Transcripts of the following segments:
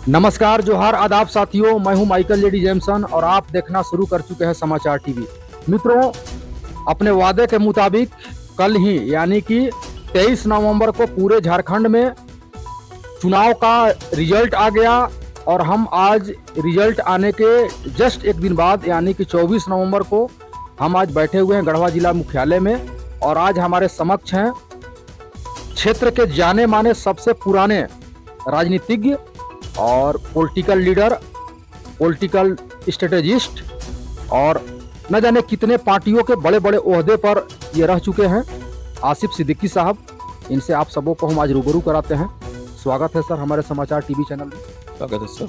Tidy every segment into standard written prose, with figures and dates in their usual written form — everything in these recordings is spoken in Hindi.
नमस्कार, जोहार, आदाब साथियों। मैं हूं माइकल लेडी जेमसन और आप देखना शुरू कर चुके हैं समाचार टीवी। मित्रों, अपने वादे के मुताबिक कल ही यानी कि 23 नवंबर को पूरे झारखंड में चुनाव का रिजल्ट आ गया और हम आज रिजल्ट आने के जस्ट एक दिन बाद यानी कि 24 नवंबर को हम आज बैठे हुए हैं गढ़वा जिला मुख्यालय में और आज हमारे समक्ष हैं क्षेत्र के जाने माने सबसे पुराने राजनीतिज्ञ और पॉलिटिकल लीडर, पॉलिटिकल स्ट्रेटेजिस्ट और न जाने कितने पार्टियों के बड़े बड़े ओहदे पर ये रह चुके हैं, आसिफ सिद्दीकी साहब। इनसे आप सबों को हम आज रूबरू कराते हैं। स्वागत है सर हमारे समाचार टीवी चैनल में। स्वागत है सर।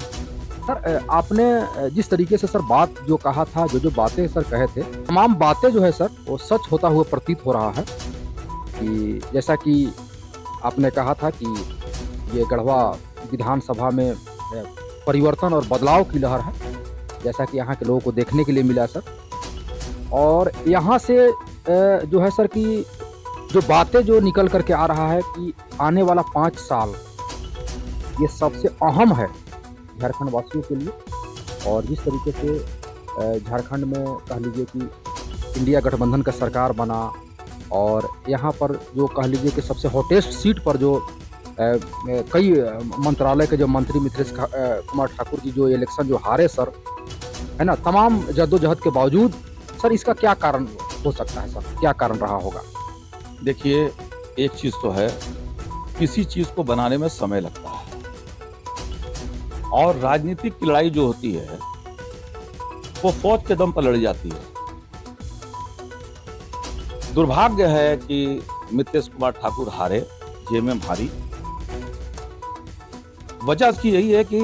सर, आपने जिस तरीके से सर बात जो कहा था, जो बातें सर कहे थे, तमाम बातें जो है सर वो सच होता हुआ प्रतीत हो रहा है कि जैसा कि आपने कहा था कि ये गढ़वा विधानसभा में परिवर्तन और बदलाव की लहर है, जैसा कि यहाँ के लोगों को देखने के लिए मिला सर। और यहाँ से जो है सर कि जो बातें जो निकल करके आ रहा है कि आने वाला 5 साल ये सबसे अहम है झारखंड वासियों के लिए। और जिस तरीके से झारखंड में कह लीजिए कि इंडिया गठबंधन का सरकार बना और यहाँ पर जो कह लीजिए कि सबसे हॉटेस्ट सीट पर जो कई मंत्रालय के जो मंत्री मिथिलेश कुमार ठाकुर जी जो इलेक्शन जो हारे सर, है ना, तमाम जद्दोजहद के बावजूद सर इसका क्या कारण हो सकता है सर, क्या कारण रहा होगा? देखिए, एक चीज तो है, किसी चीज को बनाने में समय लगता है और राजनीतिक की लड़ाई जो होती है वो फौज के दम पर लड़ी जाती है। दुर्भाग्य है कि मिथिलेश कुमार ठाकुर हारे, जेएमएम हारी। वजह इसकी यही है कि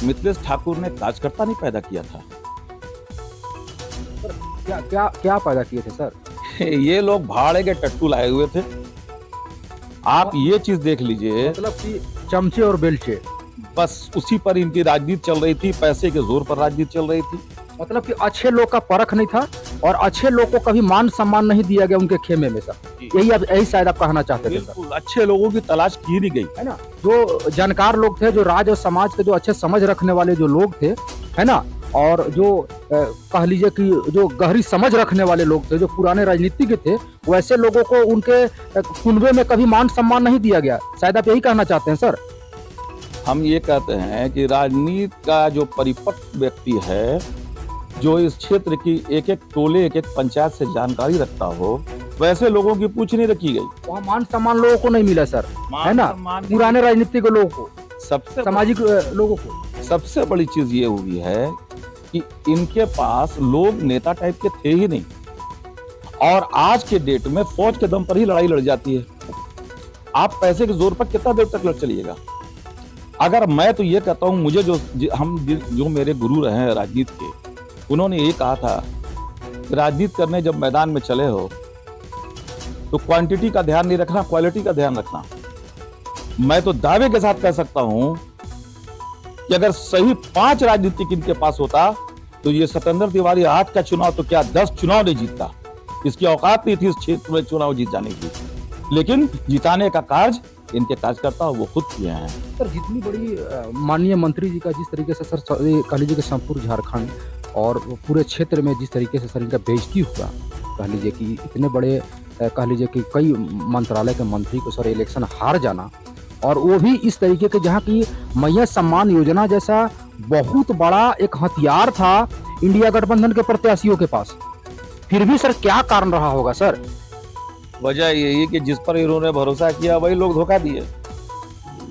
मिथिलेश ठाकुर ने कार्यकर्ता नहीं पैदा किया था। सर, क्या पैदा किए थे सर? ये लोग भाड़े के टट्टू लाए हुए थे। आप ये चीज देख लीजिए, मतलब कि चमचे और बेलचे, बस उसी पर इनकी राजनीति चल रही थी, पैसे के जोर पर राजनीति चल रही थी। मतलब कि अच्छे लोग का परख नहीं था और अच्छे लोग को कभी मान सम्मान नहीं दिया गया उनके खेमे में सर। यही शायद आप कहना चाहते थे सर। अच्छे लोगों की तलाश की नहीं गई, है ना। जो जानकार लोग थे, जो राज और समाज के जो अच्छे समझ रखने वाले जो लोग थे, है ना, और जो कह लीजिए कि जो गहरी समझ रखने वाले लोग थे, जो पुराने राजनीतिज्ञ थे, वैसे लोगों को उनके कुनबे में कभी मान सम्मान नहीं दिया गया। शायद आप यही कहना चाहते हैं सर। हम ये कहते हैं कि राजनीति का जो परिपक्व व्यक्ति है, जो इस क्षेत्र की एक एक टोले, एक एक पंचायत से जानकारी रखता हो, वैसे लोगों की पूछ नहीं रखी गई। वहाँ मान सम्मान लोगों को नहीं मिला सर, है ना, पुराने राजनीतिक लोगों को, सबसे सामाजिक लोगों को। सबसे बड़ी चीज ये हुई है कि इनके पास लोग नेता टाइप के थे ही नहीं और आज के डेट में फौज के दम पर ही लड़ाई लड़ जाती है। आप पैसे के जोर पर कितना देर तक लड़ चलिएगा? अगर मैं तो ये कहता हूँ, मुझे जो मेरे गुरु रहे हैं राजनीति के, उन्होंने ये कहा था कि राजनीति करने जब मैदान में चले हो तो क्वांटिटी का ध्यान नहीं रखना, क्वालिटी का ध्यान रखना। मैं तो दावे के साथ कह सकता हूं कि अगर सही 5 राजनीतिक इनके पास होता तो ये सत्येंद्र तिवारी आज का चुनाव तो क्या 10 चुनाव नहीं जीतता। इसकी औकात नहीं थी इस क्षेत्र में चुनाव जीत जाने की, लेकिन जिताने का कार्य इनके कार्यकर्ता वो खुद किए हैं। सर, जितनी बड़ी माननीय मंत्री जी का जिस तरीके से सर कह लीजिए कि संपूर्ण झारखंड और पूरे क्षेत्र में जिस तरीके से सर इनका बेइज्जती हुआ, कह लीजिए कि इतने बड़े कह लीजिए कि कई मंत्रालय के मंत्री को सर इलेक्शन हार जाना, और वो भी इस तरीके के जहाँ की मैया सम्मान योजना जैसा बहुत बड़ा एक हथियार था इंडिया गठबंधन के प्रत्याशियों के पास, फिर भी सर क्या कारण रहा होगा सर? वजह यही है कि जिस पर इन्होंने भरोसा किया वही लोग धोखा दिए।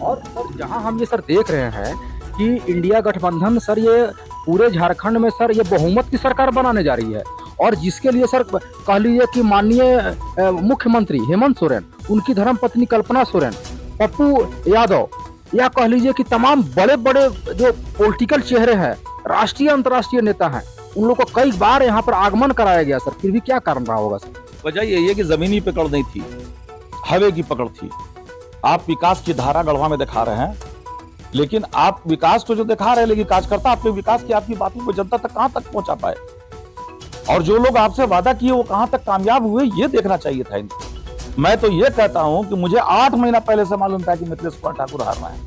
और सर जहाँ हम ये सर देख रहे हैं कि इंडिया गठबंधन सर ये पूरे झारखंड में सर ये बहुमत की सरकार बनाने जा रही है, और जिसके लिए सर कह लीजिए कि माननीय मुख्यमंत्री हेमंत सोरेन, उनकी धर्मपत्नी कल्पना सोरेन, पप्पू यादव, या कह लीजिए कि तमाम बड़े बड़े जो पॉलिटिकल चेहरे हैं, राष्ट्रीय अंतर्राष्ट्रीय नेता हैं, उन लोगों को कई बार यहाँ पर आगमन कराया गया सर, फिर भी क्या कारण रहा होगा सर? वजह यही है कि जमीनी पकड़ नहीं थी, हवे की पकड़ थी। आप विकास की धारा गढ़वा में दिखा रहे हैं, लेकिन आप विकास तो जो दिखा रहे हैं, लेकिन कार्यकर्ता अपने विकास की आपकी बातों को जनता तक कहां तक पहुंचा पाए, और जो लोग आपसे वादा किए वो कहां तक कामयाब हुए, ये देखना चाहिए था इनको। मैं तो ये कहता हूं कि मुझे 8 महीना पहले से मालूम था कि मिथिलेश कुमार ठाकुर हारना है।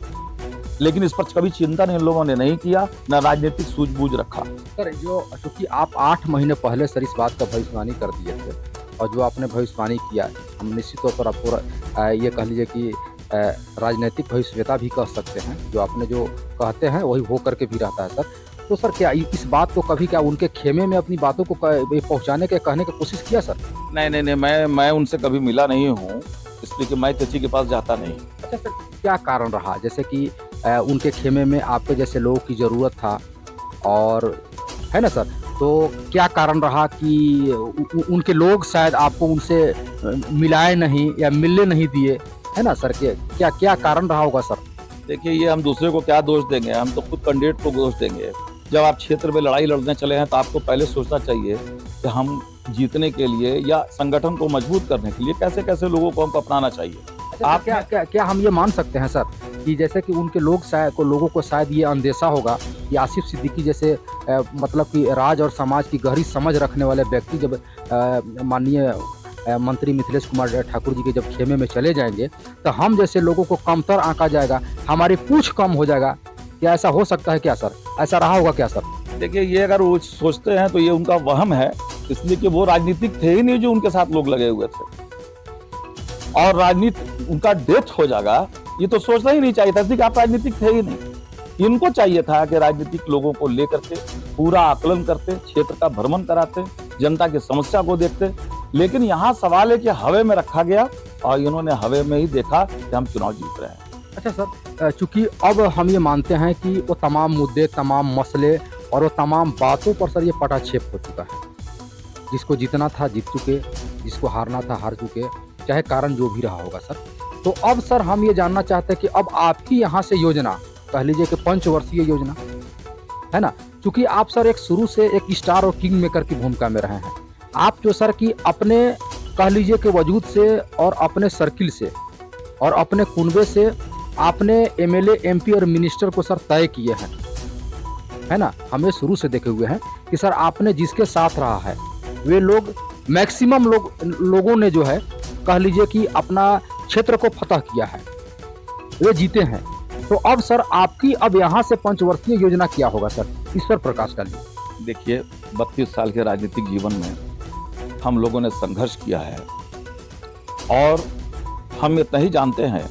लेकिन इस पर कभी चिंतन इन लोगों ने नहीं किया, न राजनीतिक सूझबूझ रखा। सर जो चूँकि आप 8 महीने पहले सर इस बात का भविष्यवाणी कर दिए थे और जो आपने भविष्यवाणी किया, हम निश्चित तौर पर आपको ये कह लीजिए कि राजनीतिक भविष्यवेता भी कह सकते हैं। जो आपने जो कहते हैं वही हो करके भी रहता है सर। तो सर क्या इस बात को कभी क्या उनके खेमे में अपनी बातों को पहुँचाने के कहने की कोशिश किया सर? नहीं, मैं उनसे कभी मिला नहीं हूँ, इसलिए कि मैं किसी के पास जाता नहीं। अच्छा सर, क्या कारण रहा जैसे कि उनके खेमे में आपके जैसे लोगों की ज़रूरत था और है ना सर, तो क्या कारण रहा कि उनके लोग शायद आपको उनसे मिलाए नहीं या मिलने नहीं दिए, है ना सर? क्या क्या कारण रहा होगा सर? देखिए, ये हम दूसरे को क्या दोष देंगे, हम तो खुद कैंडिडेट को दोष देंगे। जब आप क्षेत्र में लड़ाई लड़ने चले हैं तो आपको पहले सोचना चाहिए कि हम जीतने के लिए या संगठन को मजबूत करने के लिए कैसे कैसे लोगों को हमको अपनाना चाहिए। अच्छा, आप क्या हम ये मान सकते हैं सर कि जैसे कि उनके लोगों को शायद ये अंदेशा होगा कि आसिफ सिद्दीकी जैसे मतलब कि राज और समाज की गहरी समझ रखने वाले व्यक्ति जब माननीय मंत्री मिथिलेश कुमार ठाकुर जी के जब खेमे में चले जाएंगे तो हम जैसे लोगों को कमतर आंका जाएगा, हमारी पूछ कम हो जाएगा। क्या ऐसा हो सकता है क्या सर? ऐसा रहा होगा क्या सर? देखिए, ये अगर वो सोचते हैं तो ये उनका वहम है, इसलिए कि वो राजनीतिक थे ही नहीं जो उनके साथ लोग लगे हुए थे, और राजनीति उनका डेथ हो जाएगा ये तो सोचना ही नहीं चाहिए था, इसलिए कि आप राजनीतिक थे ही नहीं। इनको चाहिए था कि राजनीतिक लोगों को लेकर के पूरा आकलन करते, क्षेत्र का भ्रमण कराते, जनता की समस्या को देखते, लेकिन यहाँ सवाल है कि हवे में रखा गया और इन्होंने हवे में ही देखा कि हम चुनाव जीत रहे हैं। अच्छा सर, चूंकि अब हम ये मानते हैं कि वो तमाम मुद्दे, तमाम मसले और वो तमाम बातों पर सर ये पटाक्षेप हो चुका है। जिसको जीतना था जीत चुके, जिसको हारना था हार चुके, चाहे कारण जो भी रहा होगा सर। तो अब सर हम ये जानना चाहते हैं कि अब आपकी यहाँ से योजना, कह लीजिए कि 5 वर्षीय योजना है ना, क्योंकि आप सर एक शुरू से एक स्टार और किंग मेकर की भूमिका में रहे हैं। आप जो सर कि अपने कह लीजिए कि वजूद से और अपने सर्किल से और अपने कुनबे से आपने एमएलए, एमपी और मिनिस्टर को सर तय किए हैं, है ना। हमें शुरू से देखे हुए हैं कि सर आपने जिसके साथ रहा है वे लोग मैक्सिमम लोगों ने जो है कह लीजिए कि अपना क्षेत्र को फतह किया है, वे जीते हैं। तो अब सर आपकी अब यहाँ से 5 वर्षीय योजना क्या होगा सर, इस पर प्रकाश डालिए। देखिए, 32 साल के राजनीतिक जीवन में हम लोगों ने संघर्ष किया है और हम इतना ही जानते हैं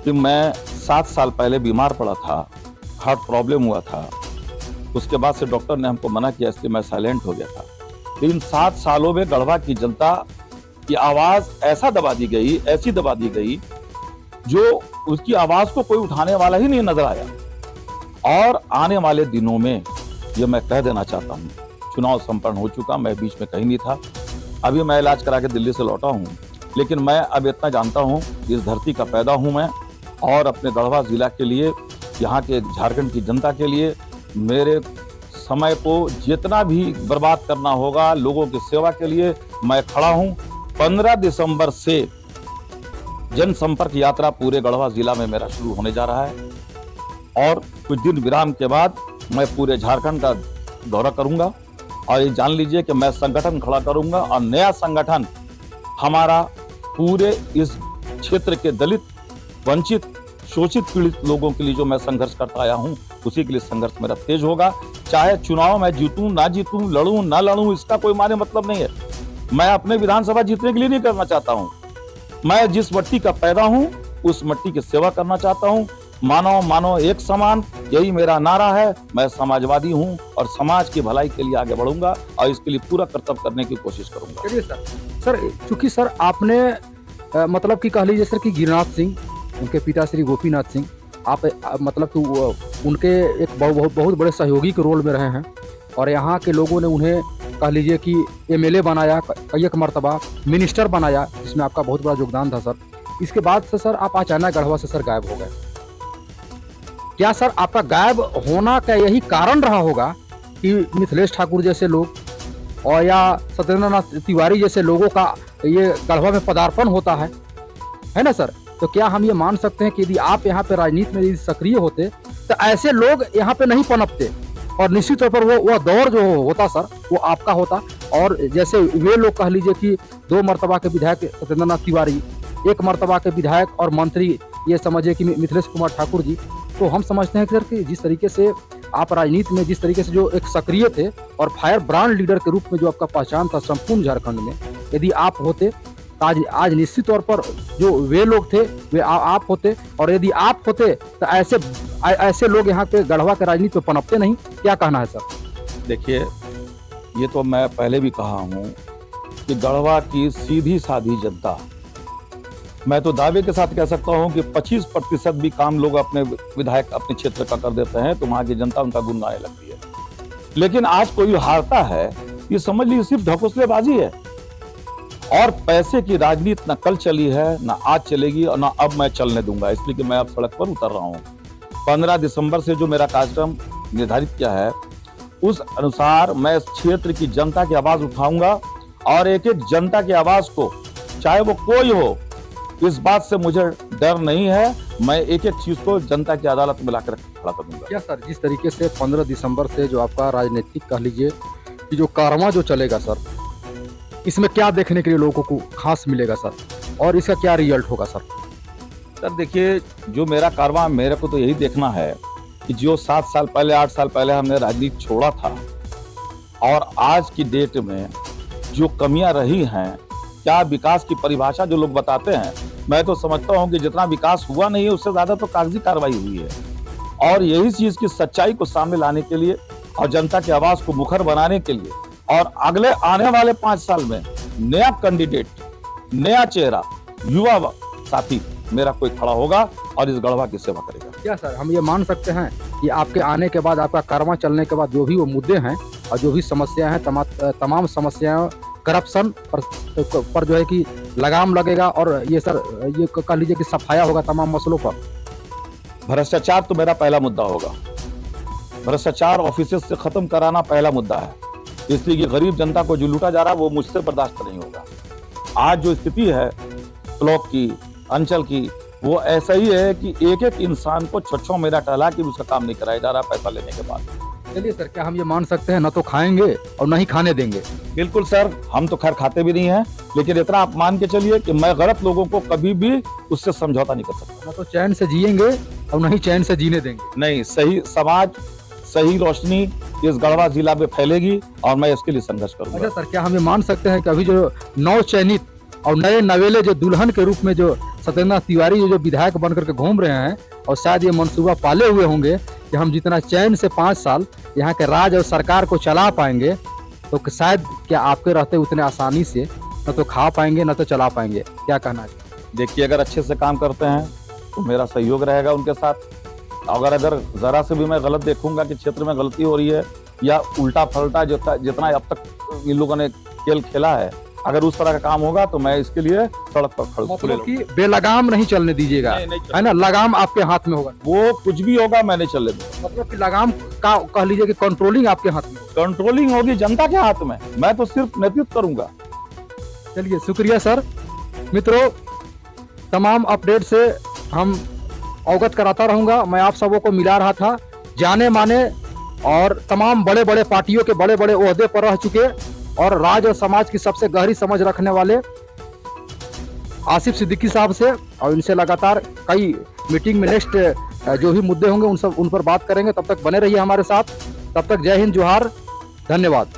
कि मैं 7 साल पहले बीमार पड़ा था, हार्ट प्रॉब्लम हुआ था। उसके बाद से डॉक्टर ने हमको मना किया, इसलिए मैं साइलेंट हो गया था। लेकिन 7 सालों में गढ़वा की जनता की आवाज ऐसा दबा दी गई, ऐसी दबा दी गई, जो उसकी आवाज को कोई उठाने वाला ही नहीं नजर आया। और आने वाले दिनों में ये मैं कह देना चाहता हूँ, चुनाव संपन्न हो चुका, मैं बीच में कहीं नहीं था। अभी मैं इलाज करा के दिल्ली से लौटा हूँ, लेकिन मैं अब इतना जानता हूँ कि इस धरती का पैदा हूँ मैं, और अपने गढ़वा जिला के लिए, यहाँ के झारखंड की जनता के लिए मेरे समय को जितना भी बर्बाद करना होगा लोगों की सेवा के लिए मैं खड़ा हूँ। 15 दिसंबर से जनसंपर्क यात्रा पूरे गढ़वा जिला में मेरा शुरू होने जा रहा है और कुछ दिन विराम के बाद मैं पूरे झारखंड का दौरा करूंगा। और ये जान लीजिए कि मैं संगठन खड़ा करूंगा और नया संगठन हमारा पूरे इस क्षेत्र के दलित, वंचित, शोषित, पीड़ित लोगों के लिए जो मैं संघर्ष करता आया हूं, उसी के लिए संघर्ष मेरा तेज होगा। चाहे चुनाव में जीतूं ना जीतूं, लड़ूं ना लड़ूं, इसका कोई माने मतलब नहीं है। मैं अपने विधानसभा जीतने के लिए नहीं करना चाहता हूं। मैं जिस मट्टी का पैदा हूं उस मट्टी की सेवा करना चाहता हूं। मानव मानव एक समान, यही मेरा नारा है। मैं समाजवादी हूं और समाज की भलाई के लिए आगे बढ़ूंगा और इसके लिए पूरा कर्तव्य करने की कोशिश करूंगा। चलिए सर, चूंकि सर आपने मतलब कि कह लीजिए सर कि गिरिनाथ सिंह, उनके पिता श्री गोपीनाथ सिंह, आप मतलब कि उनके एक बहुत बड़े सहयोगी के रोल में रहे हैं और यहाँ के लोगों ने उन्हें कह लीजिए कि एमएलए बनाया, कई एक मरतबा मिनिस्टर बनाया, जिसमें आपका बहुत बड़ा योगदान था सर। इसके बाद से सर आप अचानक गढ़वा से सर गायब हो गए। क्या सर आपका गायब होना का यही कारण रहा होगा कि मिथिलेश ठाकुर जैसे लोग और या सत्येंद्रनाथ तिवारी जैसे लोगों का ये गढ़वा में पदार्पण होता है ना सर? तो क्या हम ये मान सकते हैं कि यदि आप यहाँ पे राजनीति में यदि सक्रिय होते तो ऐसे लोग यहाँ पे नहीं पनपते और निश्चित तौर पर वो दौर जो होता सर वो आपका होता। और जैसे वे लोग कह लीजिए कि 2 मरतबा के विधायक सत्येंद्रनाथ तिवारी, 1 मरतबा के विधायक और मंत्री ये समझिए कि मिथिलेश कुमार ठाकुर जी, तो हम समझते हैं कि सर कि जिस तरीके से आप राजनीति में जिस तरीके से जो एक सक्रिय थे और फायर ब्रांड लीडर के रूप में जो आपका पहचान था संपूर्ण झारखंड में, यदि आप होते तो आज निश्चित तौर पर जो वे लोग थे वे आप होते, और यदि आप होते तो ऐसे लोग यहाँ पे गढ़वा के राजनीति में पनपते नहीं। क्या कहना है सर? देखिए, ये तो मैं पहले भी कहा हूँ कि गढ़वा की सीधी साधी जनता, मैं तो दावे के साथ कह सकता हूँ कि 25% भी काम लोग अपने विधायक अपने क्षेत्र का कर देते हैं तो वहाँ की जनता उनका गुण गाने लगती है। लेकिन आज कोई हारता है, ये समझ लीजिए सिर्फ ढकोसलेबाजी है। और पैसे की राजनीति न कल चली है, न आज चलेगी, और न अब मैं चलने दूंगा, इसलिए कि मैं अब सड़क पर उतर रहा हूँ। 15 दिसंबर से जो मेरा कार्यक्रम निर्धारित किया है, उस अनुसार मैं इस क्षेत्र की जनता की आवाज उठाऊंगा, और एक एक जनता की आवाज को, चाहे वो कोई हो, इस बात से मुझे डर नहीं है। मैं एक एक चीज को जनता की अदालत में लाकर खड़ा कर दूंगा। क्या सर, जिस तरीके से 15 दिसंबर से जो आपका राजनीतिक कह लीजिए कि जो कारवां जो चलेगा सर, इसमें क्या देखने के लिए लोगों को खास मिलेगा सर, और इसका क्या रिजल्ट होगा सर? सर देखिए, जो मेरा कारवां, मेरे को तो यही देखना है कि जो 7 साल पहले 8 साल पहले हमने राजनीति छोड़ा था, और आज की डेट में जो कमियां रही हैं, क्या विकास की परिभाषा जो लोग बताते हैं, मैं तो समझता हूं कि जितना विकास हुआ नहीं है उससे ज्यादा तो कागजी कार्रवाई हुई है। और यही चीज की सच्चाई को सामने लाने के लिए और जनता की आवाज को मुखर बनाने के लिए, और अगले आने वाले 5 साल में नया कैंडिडेट, नया चेहरा, युवा साथी मेरा कोई खड़ा होगा और इस गढ़वा की सेवा करेगा। क्या सर, हम ये मान सकते हैं कि आपके आने के बाद, आपका कारवां चलने के बाद जो भी वो मुद्दे हैं और जो भी समस्याएं हैं, तमाम समस्याएं, करप्शन पर जो है कि लगाम लगेगा, और ये सर ये कह लीजिए कि सफाया होगा तमाम मसलों पर? भ्रष्टाचार तो मेरा पहला मुद्दा होगा। भ्रष्टाचार ऑफिस से खत्म कराना पहला मुद्दा है, इसलिए कि गरीब जनता को जो लूटा जा रहा है वो मुझसे बर्दाश्त नहीं होगा। आज जो स्थिति है ब्लॉक की, अंचल की, वो ऐसा ही है कि एक एक इंसान को छो मेरा टहला कि उसका काम नहीं कराया जा रहा पैसा लेने के बाद। चलिए सर, क्या हम ये मान सकते हैं, न तो खाएंगे और न ही खाने देंगे? बिल्कुल सर, हम तो खैर खाते भी नहीं हैं, लेकिन इतना आप मान के चलिए कि मैं गलत लोगों को कभी भी उससे समझौता नहीं कर सकता। न तो चैन से जिएंगे और न ही चैन से जीने देंगे। नहीं, सही समाज, सही रोशनी इस गढ़वा जिला में फैलेगी, और मैं इसके लिए संघर्ष करूंगा। अच्छा सर, क्या हम ये मान सकते हैं कि अभी जो नव चयनित और नए नवेले जो दुल्हन के रूप में जो सत्येंद्र तिवारी जो विधायक बन करके घूम रहे हैं, और शायद ये मंसूबा पाले हुए होंगे कि हम जितना चैन से 5 साल यहाँ के राज और सरकार को चला पाएंगे, तो शायद क्या आपके रहते उतने आसानी से न तो खा पाएंगे न तो चला पाएंगे? क्या कहना है? देखिए, अगर अच्छे से काम करते हैं तो मेरा सहयोग रहेगा उनके साथ। अगर जरा से भी मैं गलत देखूंगा कि क्षेत्र में गलती हो रही है, या उल्टा फलटा जितना अब तक इन लोगों ने खेल खेला है, अगर उस तरह का काम होगा तो मैं इसके लिए सड़क पर खड़े मतलब कि बेलगाम नहीं चलने दीजिएगा, है ना? लगाम आपके हाथ में होगा, वो कुछ भी होगा मैं नहीं चलने दूंगा। मतलब कि लगाम का कह लीजिए कि कंट्रोलिंग आपके हाथ में, कंट्रोलिंग होगी जनता के हाथ में, मैं तो सिर्फ नेतृत्व करूंगा। चलिए, शुक्रिया सर। मित्रों, तमाम अपडेट से हम अवगत कराता रहूंगा। मैं आप सबों को मिला रहा था जाने माने और तमाम बड़े बड़े पार्टियों के बड़े बड़े ओहदे पर रह चुके और राज और समाज की सबसे गहरी समझ रखने वाले आसिफ सिद्दीकी साहब से, और इनसे लगातार कई मीटिंग में नेक्स्ट जो भी मुद्दे होंगे उन पर बात करेंगे। तब तक बने रहिए हमारे साथ। तब तक जय हिंद, जोहार, धन्यवाद।